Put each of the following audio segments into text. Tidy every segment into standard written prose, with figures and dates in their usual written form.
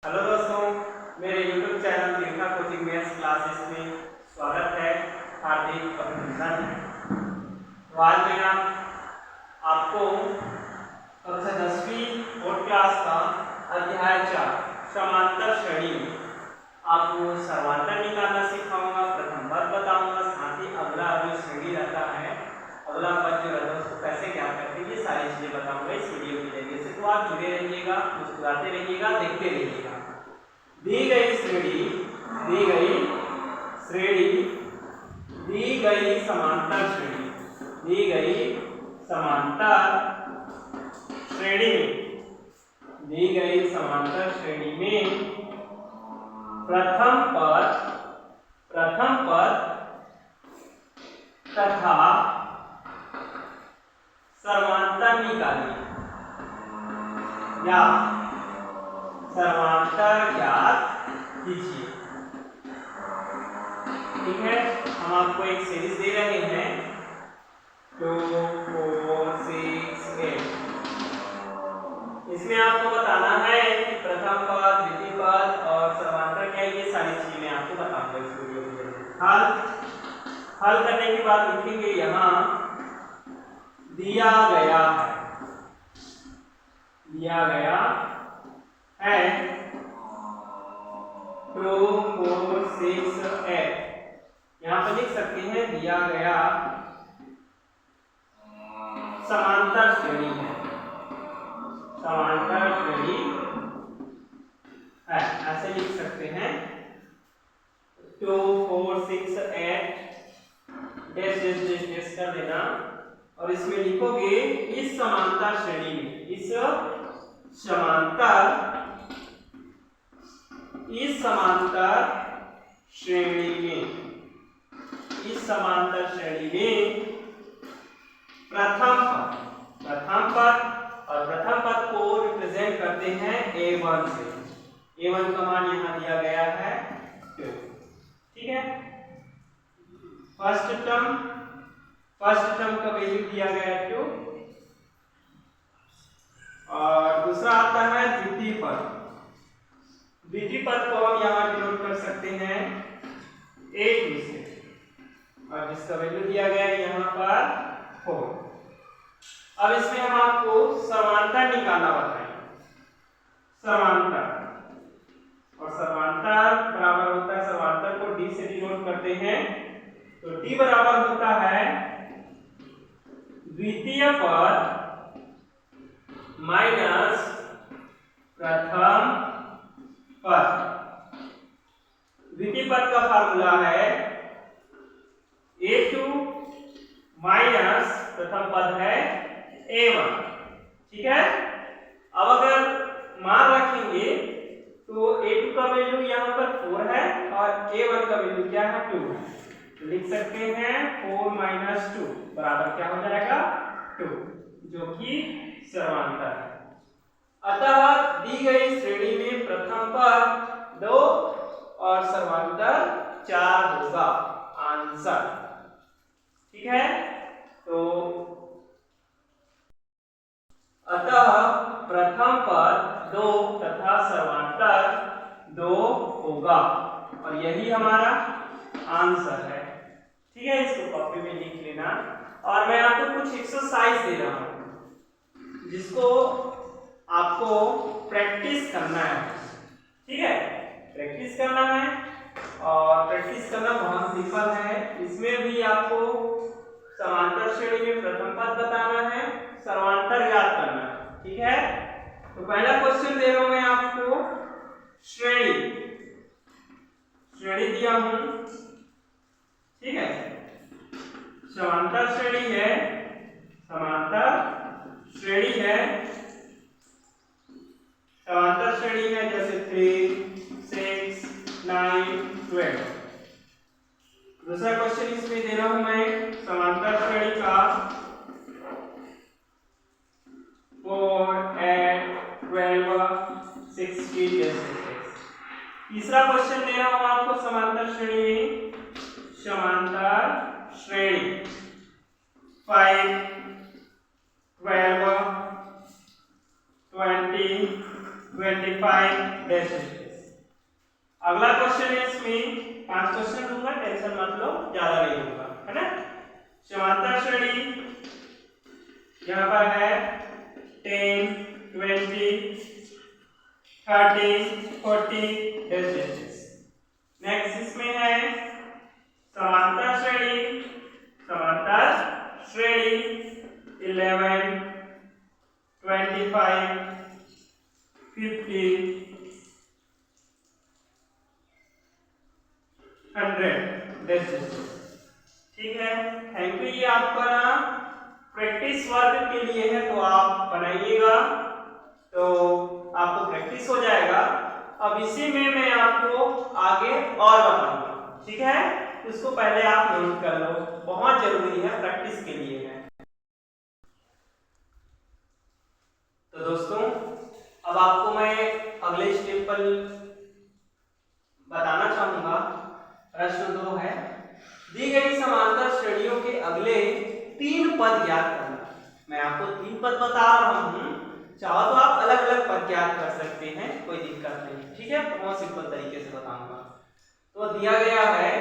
Hello दोस्तों, मेरे YouTube channel दीर्घा कोचिंग मैथ्स क्लासेस में स्वागत है। हार्दिक अभिनंदन है। तो आज मैं आपको कक्षा 10वीं बोर्ड क्लास का अध्याय 4 समांतर श्रेणी में आपको सर्वांतर निकालना सिखाऊंगा। प्रथम पद बताऊंगा, साथ ही अगला जो श्रेणी रहता है, अगला पद जो रहता है उसको कैसे ज्ञात करते हैं, ये सारी चीजें बताऊंगा इस वीडियो के जरिए से। तो आप जुड़े रहिएगा, मुस्कुराते रहिएगा, देखते रहिएगा। दी गई समांतर श्रेणी में प्रथम पद तथा सर्वांतर निकालिए या सर्वांतर ज्ञात कीजिए। ठीक है, हम आपको एक सीरीज दे रहे हैं 2, 4, 6, 8। इसमें आपको बताना है कि प्रथम पद, द्वितीय पद और सर्वांतर क्या है, ये सारी चीजें मैं आपको बताऊंगा इस वीडियो के जरिए। हल करने के बाद लिखेंगे यहाँ दिया गया है 2, 4, 6, 8। यहाँ पर लिख सकते हैं दिया गया समांतर श्रेणी है, ऐसे लिख सकते हैं 2, 4, 6, 8 डैश डैश डैश डैश कर देना। और इसमें लिखोगे इस समांतर श्रेणी में, इस समांतर श्रेणी में प्रथम पद और प्रथम पद को रिप्रेजेंट करते हैं A1 से। A1 का मान यहाँ दिया गया है 2। ठीक है, फर्स्ट टर्म का वैल्यू दिया गया है 2 और दूसरा आता है द्वितीय पद को हम यहाँ डिनोट कर सकते हैं A2 से और जिसका वैल्यू दिया गया है यहाँ पर 4। अब इसमें हम आपको समांतर निकालना बताएंगे। समांतर बराबर होता है, समांतर को D से डिनोट करते हैं, तो D बराबर होता है द्वितीय पद माइनस प्रथम पद। द्वितीय पद का फार्मूला है A2 माइनस प्रथम पद है A1। ठीक है, अब अगर मान रखेंगे तो A2 का वैल्यू यहाँ पर 4 है और A1 का वैल्यू क्या है 2 है, तो लिख सकते हैं 4 माइनस 2 बराबर क्या हो जाएगा 2, जो कि सर्वांतर है। अतः दी गई श्रेणी में प्रथम पद 2 और सर्वांतर 4 होगा आंसर। ठीक है, तो अतः प्रथम पद 2 तथा सर्वांतर 2 होगा और यही हमारा आंसर है। ठीक है, इसको कॉपी में लिख लेना। और मैं आपको कुछ एक्सरसाइज दे रहा हूं जिसको आपको प्रैक्टिस करना है। ठीक है, प्रैक्टिस करना है और प्रैक्टिस करना बहुत सिंपल है। इसमें भी आपको समांतर श्रेणी में प्रथम पद बताना है, सर्वांतर ज्ञात करना है। ठीक है, तो पहला क्वेश्चन दे रहा हूं मैं आपको, श्रेणी दिया हूं। ठीक है, समांतर श्रेणी है जैसे 3, 6, 9, 12। दूसरा क्वेश्चन इसमें दे रहा हूं मैं समांतर श्रेणी का 4, 8, 12, 16 जैसे। तीसरा क्वेश्चन दे रहा हूं आपको समांतर श्रेणी 5, 12, 20, 25 डैश डैश। अगला क्वेश्चन है, इसमें 5 क्वेश्चन दूंगा, टेंशन मत लो, ज्यादा नहीं होगा, है ना। समांतर श्रेणी यहाँ पर है 10 20 30 40 डैश डैश। नेक्स्ट इसमें है समांतर श्रेणी 11 25 50 100 डैश डैश। ठीक है, थैंक यू। ये आपका ना प्रैक्टिस वर्क के लिए है, तो आप बनाइएगा तो आपको प्रैक्टिस हो जाएगा। अब इसी में मैं आपको आगे और बताऊंगा, ठीक है। इसको पहले आप नोट कर लो, बहुत जरूरी है, प्रैक्टिस के लिए है। तो दोस्तों, अब आपको मैं अगले स्टेप पर बताना चाहूंगा। प्रश्न 2 है, दी गई समांतर श्रेणियों के अगले 3 पद ज्ञात करना। मैं आपको 3 पद बता रहा हूं, चाहो तो आप अलग अलग पद ज्ञात कर सकते हैं, कोई दिक्कत नहीं, ठीक है। बहुत सिंपल तरीके से बताऊंगा। तो दिया गया है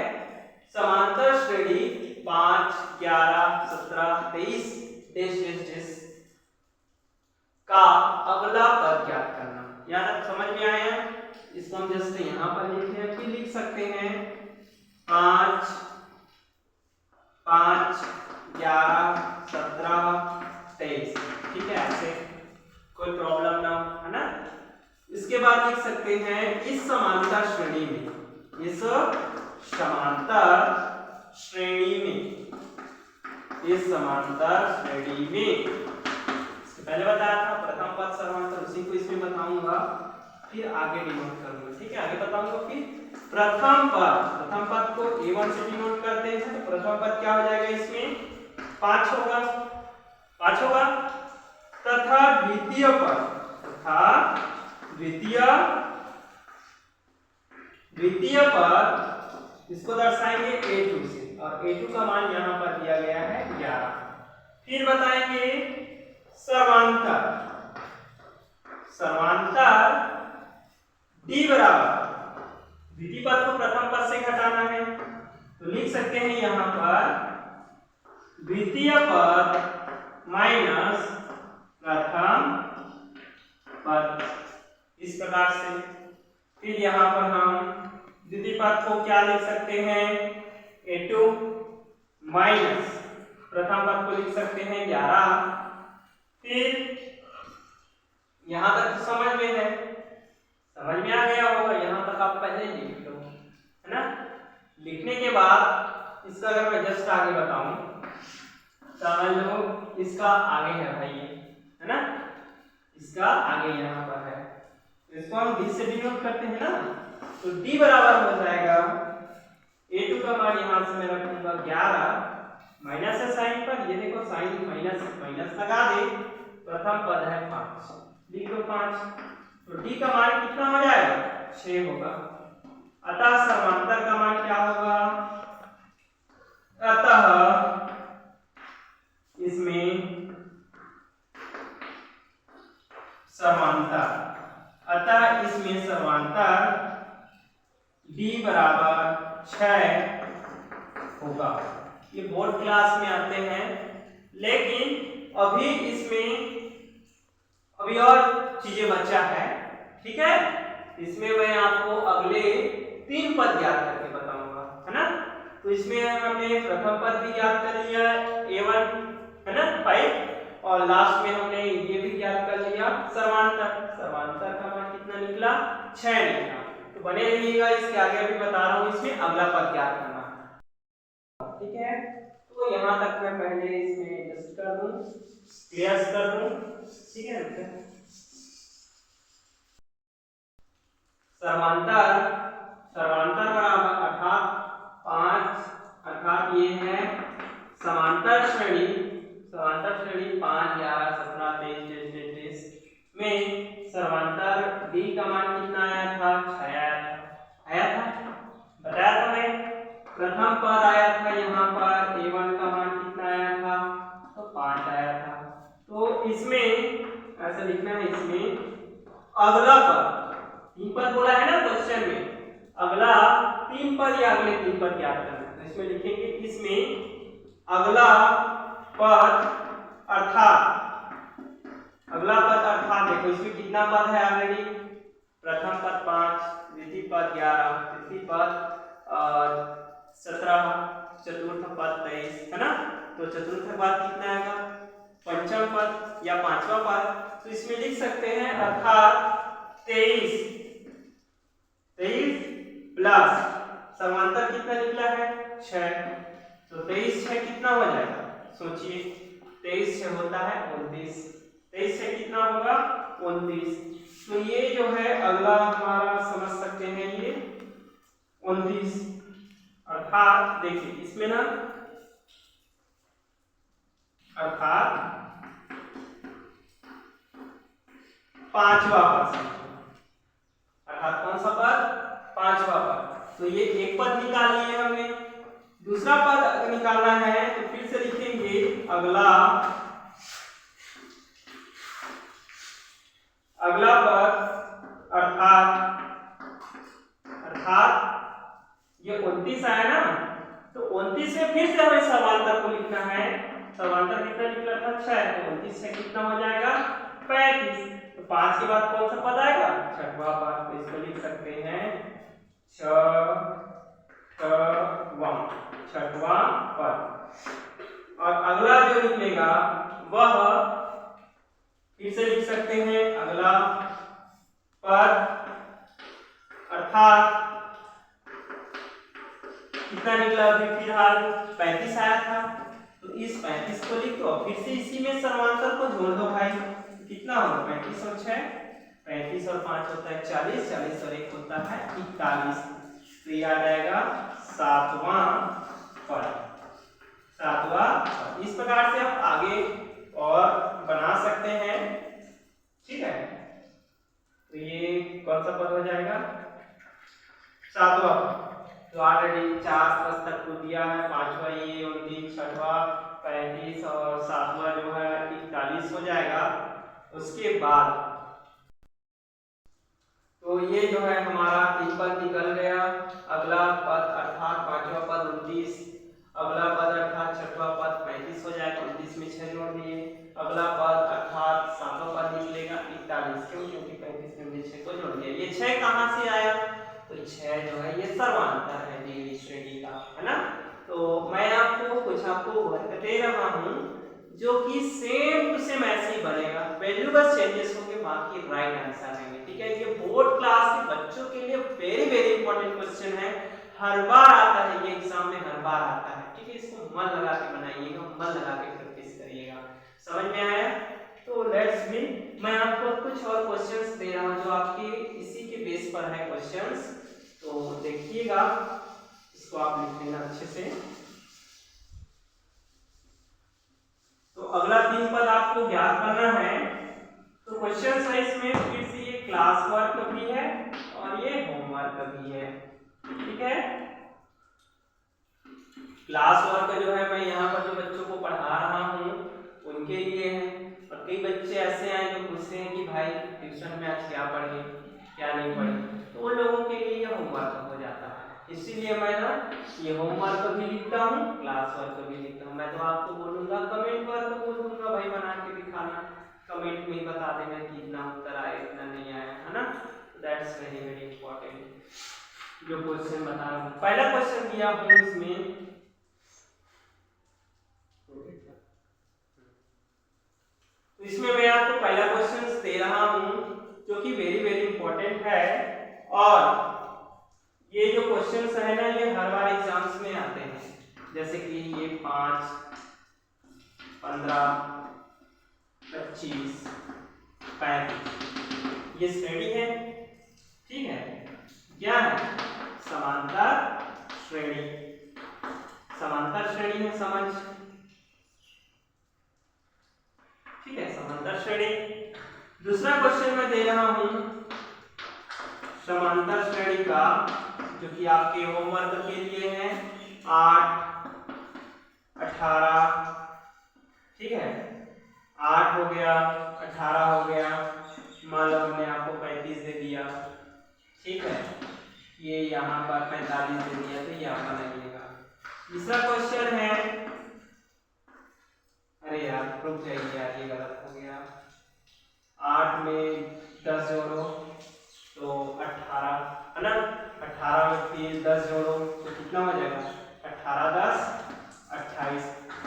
समांतर श्रेणी 5 11 17 23 डैश डैश डैश का अगला पद ज्ञात करना। याद आप समझ में आया? इसको हम जैसे यहाँ पर लिखते हैं, फिर लिख सकते हैं 5 5 11 17 23, ठीक है, ऐसे कोई प्रॉब्लम ना हो, है ना। इसके बाद लिख सकते हैं इस समांतर श्रेणी में, इस समांतर श्रेणी में, इस समांतर श्रेणी में, इससे पहले बताया था प्रथम पद समांतर, उसी को इसमें बताऊंगा, फिर आगे डिनोट करूंगा, ठीक है, आगे बताऊंगा। फिर प्रथम पद को A1 से डिनोट करते हैं, तो प्रथम पद क्या हो जाएगा इसमें 5 होगा, 5 होगा। तथा द्वितीय पद, द्वितीय पद इसको दर्शाएंगे A2 से, और A2 का मान यहां पर दिया गया है 11। फिर बताएंगे समांतर D बराबर, द्वितीय पद को प्रथम पद से घटाना है, तो लिख सकते हैं यहां पर द्वितीय पद माइनस प्रथम पद, इस प्रकार से। फिर यहां पर हम द्वितीय पद को क्या लिख सकते हैं, A2 माइनस प्रथम पद को लिख सकते हैं 11। फिर यहां तक तो समझ में है, समझ में आ गया होगा, यहां तक आप पहले लिख लो, है ना। लिखने के बाद इसका अगर मैं जस्ट आगे बताऊं, समझ लो इसका आगे है भाई, है ना, इसका आगे यहाँ पर है, इसको हम D से डिनोट करते हैं ना, तो D बराबर हो जाएगा A2 का मान यहाँ से मैं रखूंगा 11, माइनस है साइन पर, ये देखो साइन माइनस माइनस लगा दे, प्रथम पद है 5, लिख दो 5, तो D का मान कितना हो जाएगा 6 होगा। अतः समांतर का मान क्या होगा, अतः इसमें समांतर, D बराबर 6 होगा। ये बोर्ड क्लास में आते हैं, लेकिन अभी इसमें अभी और चीजें बचा है, ठीक है। इसमें मैं आपको अगले 3 पद ज्ञात करके बताऊंगा, है ना। तो इसमें हमने प्रथम पद भी ज्ञात कर लिया A1, है ना 5, और लास्ट में हमने ये भी ज्ञात कर लिया समांतर का मान कितना निकला 6 निकला। तो बने रहिएगा, इसके आगे अभी बता रहा हूँ, इसमें अगला पद ज्ञात करना है, ठीक है। तो यहाँ तक मैं पहले इसमें एडजस्ट कर दूं, क्लियर कर दूं, ठीक है। समांतर बराबर अर्थात 5, अर्थात ये है समांतर श्रेणी 5 11 17 23 में समांतर D का मान कितना आया था 6 आया था, बताया था मैं। प्रथम पद आया था यहाँ पर A1 का मान कितना आया था, तो 5 आया था। तो इसमें ऐसा लिखना है, इसमें अगला पद, 3 पद बोला है ना क्वेश्चन में, अगला 3 पद या अगले 3 पद याद करना। तो इसमें लिखेंगे, इसमें अगला पद अर्थात, अगला पद अर्थात देखो इसमें कितना पद है ऑलरेडी, प्रथम पद 5, द्वितीय पद 11, तृतीय पद 17, चतुर्थ पद 23, है ना। तो चतुर्थ पद कितना आएगा, पंचम पद या पांचवा पद, तो इसमें लिख सकते हैं अर्थात 23 प्लस समांतर कितना निकला है 6, तो 23 6 कितना हो जाएगा, सोचिए 23 6 होता है 29, 23 से कितना होगा 29। तो ये जो है अगला हमारा समझ सकते हैं ये 29, अर्थात देखिए इसमें ना अर्थात पांचवा पद, अर्थात कौन सा पद, पांचवा पद। तो ये एक पद निकाल लिए हमने, दूसरा पद निकालना है तो फिर से लिखेंगे अगला पद अर्थात ये 29 आया ना, तो 29 में फिर से हमें समांतर को लिखना है, समांतर कितना निकला था 6, तो 29 से कितना हो जाएगा 35, तो 5 के बाद कौन सा पद आएगा, छठवां पद। तो इसको लिख सकते हैं छठवां पद। और अगला जो निकलेगा वह फिर से लिख सकते हैं अगला पद अर्थात कितना निकला, अभी फिलहाल 35 आया था, तो इस 35 को लिख दो, फिर से इसी में समांतर को जोड़ दो भाई, कितना होगा 35 और 6, 35 और 5 होता है 40, 40 और 1 होता है 41, तो ये आ जाएगा सातवां पद। इस प्रकार से आप आगे और बना सकते हैं, ठीक है। तो ये कौन सा पद हो जाएगा, सातवां पद। तो ऑलरेडी 4 पद तक को दिया है, पांचवा ये 29, छठवां 35 और सातवां जो है 41 हो जाएगा। उसके बाद तो ये जो है हमारा 3 पद निकल गया, अगला पद अर्थात पांचवा पद 29, अगला पद अर्थात छठवां पद 35 हो जाएगा, 29 में 6 जोड़ दिए, अगला पद अर्थात सातवां पद निकलेगा 41, क्यों, क्योंकि 35 में 6 को जोड़ दिया। ये 6 कहां से आया, तो 6 जो है ये सर्वांतर है दी श्रेणी का, है ना। तो मैं आपको वर्क दे रहा हूं जो कि सेम टू सेम ऐसे ही बनेगा, वैल्यू बस चेंजेस होंगे, बाकी राइट आंसर रहेंगे, ठीक है। ये बोर्ड क्लास के बच्चों के लिए वेरी इंपॉर्टेंट क्वेश्चन है, हर बार आता है, ये एग्जाम में हर बार आता है, ठीक है। इसको मन लगा के बनाइएगा, मन लगा के प्रैक्टिस करिएगा, समझ में आया। तो लेट्स बी, मैं आपको कुछ और क्वेश्चंस दे रहा हूं जो आपके इसी के बेस पर है क्वेश्चंस, तो देखिएगा, इसको आप लिख लेना अच्छे से। तो अगला 3 पद आपको ज्ञात करना है, तो क्वेश्चंस है इसमें, फिर से ये क्लास वर्क भी है और ये होमवर्क भी है, ठीक है। क्लास वर्क जो है मैं यहाँ पर जो बच्चों को पढ़ा रहा हूँ उनके लिए है, और कई बच्चे ऐसे हैं जो पूछते हैं कि भाई ट्यूशन में आज क्या पढ़े क्या नहीं पढ़े, तो उन लोगों के लिए यह होमवर्क हो जाता है। इसीलिए मैं ना ये होमवर्क भी लिखता हूँ, क्लास वर्क भी लिखता हूँ। मैं तो आपको बोलूँगा कमेंट वर्क बोल दूंगा भाई बना के दिखाना, कमेंट में बता देना कि इतना उत्तर आया इतना नहीं आया, है ना। दैट्स वेरी इंपॉर्टेंट जो क्वेश्चन बता रहा हूँ। पहला क्वेश्चन दिया हूँ इसमें, तो इसमें मैं आपको पहला क्वेश्चन दे रहा हूँ जो कि वेरी इंपॉर्टेंट है, और ये जो क्वेश्चंस है ना ये हर बार एग्जाम्स में आते हैं, जैसे कि ये 5, 15, 25, 35 ये श्रेणी है, ठीक है। क्या है, समांतर श्रेणी, समांतर श्रेणी है, समझ, ठीक है, समांतर श्रेणी। दूसरा क्वेश्चन मैं दे रहा हूं समांतर श्रेणी का, जो कि आपके होमवर्क के लिए है, 8, 18, ठीक है, 8 हो गया, 18 हो गया, मान लो हमने आपको 35 दे दिया, ठीक है, ये यहाँ पर 45 दे दिया, तो ये आप बनाइएगा। दूसरा क्वेश्चन है, अरे यार रुक जाइए यार, ये गलत हो गया। 8 में 10 जोड़ो तो 18 है ना, 18 में फिर 10 जोड़ो तो कितना हो जाएगा, 18 10 28,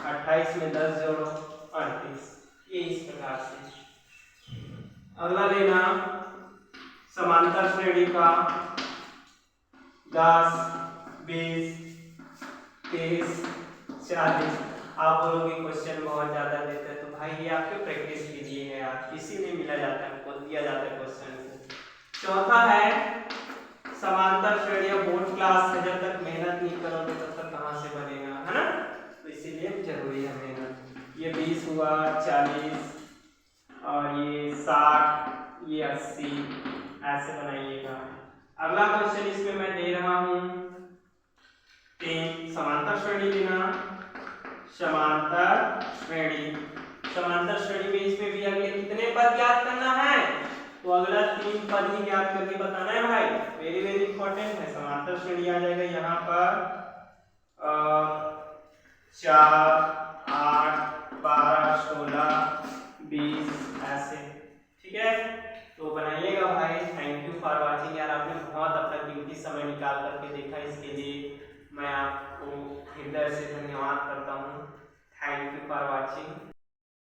28 में 10 जोड़ो 38। ये इस प्रकार से। अगला लेना समांतर श्रेणी का 10 20 30 40। आप बोलोगे क्वेश्चन बहुत ज्यादा देते हैं, तो भाई ये आपके प्रैक्टिस के लिए है यार, इसीलिए मिला जाता है, हमको दिया जाता है क्वेश्चन को। चौथा है समांतर श्रेणियां बोर्ड क्लास है, जब तक मेहनत नहीं करोगे तब तक कहाँ से बनेगा, है ना, तो इसीलिए जरूरी है मेहनत। ये 20 हुआ 40 और ये 60, ये 80, ऐसे बनाइएगा। अगला क्वेश्चन इसमें मैं दे रहा हूं 3 समांतर श्रेणी लेना, समांतर श्रेणी, समांतर श्रेणी में इसमें भी अगले कितने पद ज्ञात करना है, तो अगला 3 पद ही ज्ञात करके बताना है भाई, वेरी वेरी इंपॉर्टेंट है। समांतर श्रेणी आ जाएगा यहाँ पर 4 8 12 16 20 ऐसे, ठीक है, तो बनाइएगा भाई। थैंक यू फॉर वाचिंग यार, आपने बहुत अपना कीमती समय निकाल करके देखा, इसके लिए मैं आपको हृदय से धन्यवाद करता हूँ। Thank you for watching.